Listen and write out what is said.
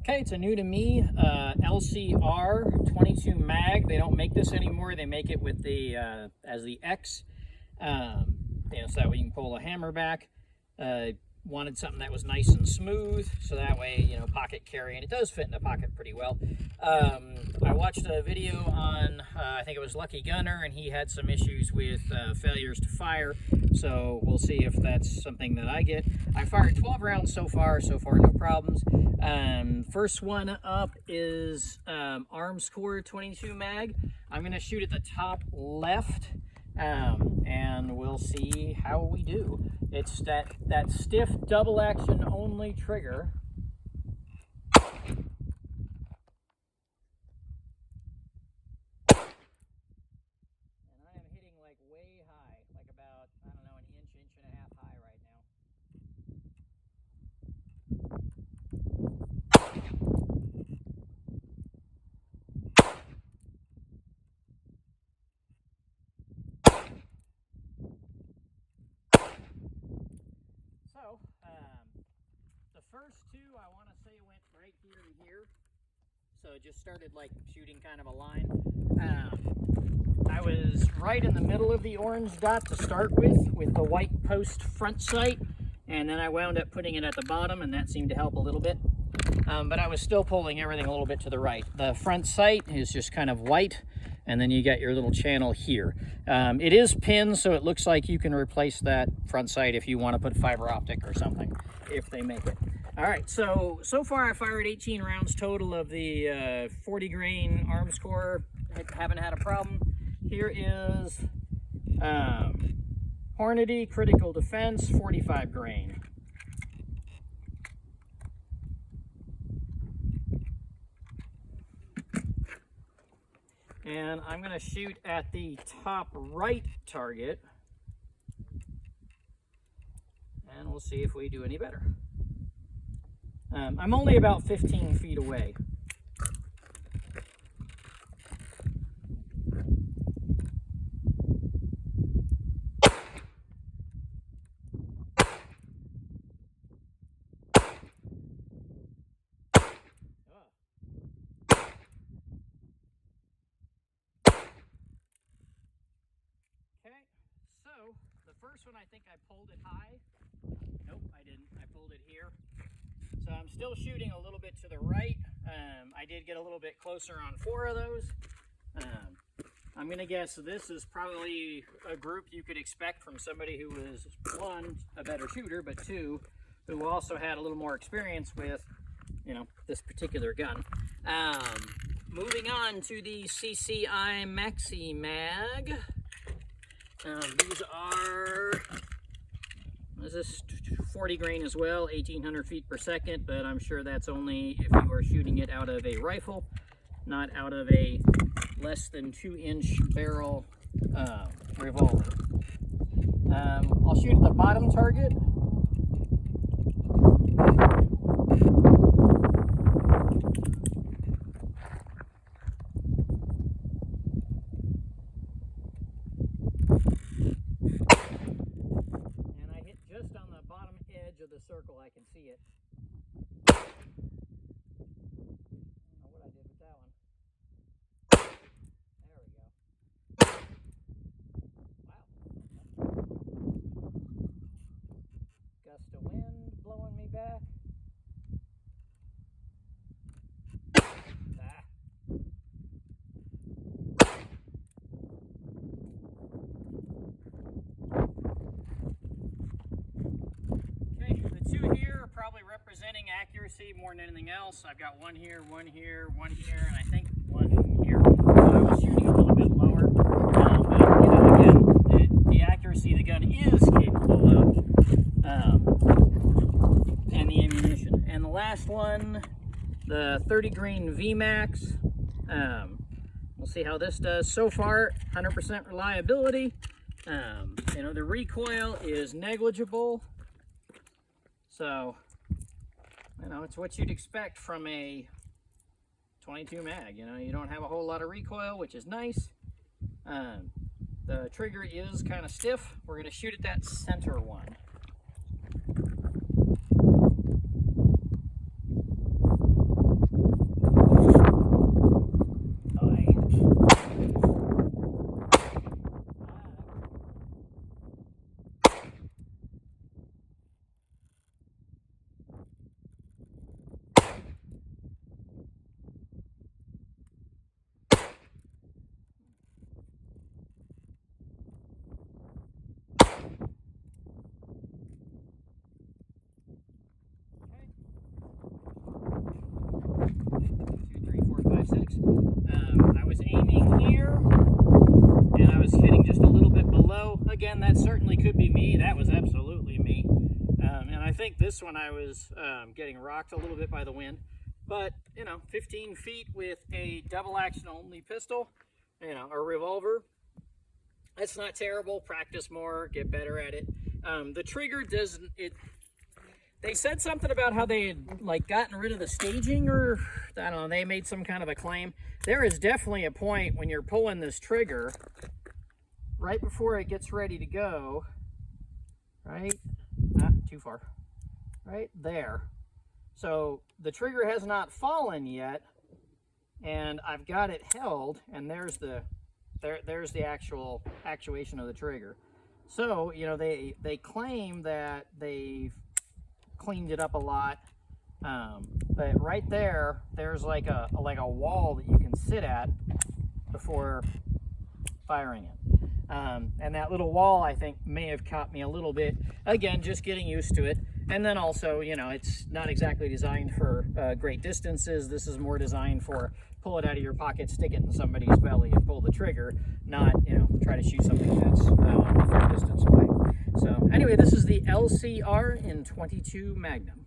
Okay, it's a new to me LCR 22 mag. They don't make this anymore. They make it with the as the X, so that way you can pull a hammer back. Wanted something that was nice and smooth, so that way, pocket carry, and it does fit in the pocket pretty well. I watched a video on, I think it was Lucky Gunner, and he had some issues with failures to fire, so we'll see if that's something that I get. I fired 12 rounds so far no problems. First one up is Armscor 22 mag. I'm going to shoot at the top left, and we'll see how we do. It's that stiff double action only trigger. And I am hitting like way high, like about, I don't know, an inch and a half high right now. So, the first two, I want to say went right here and here. So it just started like shooting kind of a line. I was right in the middle of the orange dot to start with the white post front sight. And then I wound up putting it at the bottom, and that seemed to help a little bit. But I was still pulling everything a little bit to the right. The front sight is just kind of white, and then you got your little channel here. It is pinned, so it looks like you can replace that front sight if you want to put fiber optic or something, if they make it. All right, so far I fired 18 rounds total of the 40 grain Armscor. Haven't had a problem. Here is Hornady Critical Defense 45 grain. And I'm going to shoot at the top right target, and we'll see if we do any better. I'm only about 15 feet away. Okay, so the first one, I think I pulled it high. Nope, I didn't. I pulled it here. So I'm still shooting a little bit to the right. I did get a little bit closer on 4 of those. I'm going to guess this is probably a group you could expect from somebody who was, 1, a better shooter, but 2, who also had a little more experience with, this particular gun. Moving on to the CCI Maxi Mag. These are, this is 40 grain as well, 1800 feet per second, but I'm sure that's only if you are shooting it out of a rifle, not out of a less than 2-inch barrel revolver. I'll shoot at the bottom target. Of the circle, I can see it. I don't know what I did with that one. There we go. Wow. Gust of wind blowing me back. Probably representing accuracy more than anything else. I've got one here, one here, one here, and I think one here. So I was shooting a little bit lower. But again, the accuracy the gun is capable of, and the ammunition. And the last one, the 30 grain VMAX. We'll see how this does. So far, 100% reliability. The recoil is negligible. So, it's what you'd expect from a 22 mag. You don't have a whole lot of recoil, which is nice. The trigger is kind of stiff. We're going to shoot at that center one. again, that certainly could be me. That was absolutely me. And I think this one I was getting rocked a little bit by the wind. But, you know, 15 feet with a double action only pistol, you know, a revolver, that's not terrible. Practice more, get better at it. The trigger doesn't, they said something about how they had like gotten rid of the staging, or I don't know, they made some kind of a claim. There is definitely a point when you're pulling this trigger right before it gets ready to go, right? Not too far, right there. So the trigger has not fallen yet, and I've got it held, and there's the actual actuation of the trigger. So, you know, they claim that they've cleaned it up a lot, but right there, there's like a wall that you can sit at before firing it. And that little wall, I think, may have caught me a little bit. Again, just getting used to it. And then also, you know, it's not exactly designed for great distances. This is more designed for pull it out of your pocket, stick it in somebody's belly, and pull the trigger, not, you know, try to shoot something that's a fair distance away. So anyway, this is the LCR in 22 Magnum.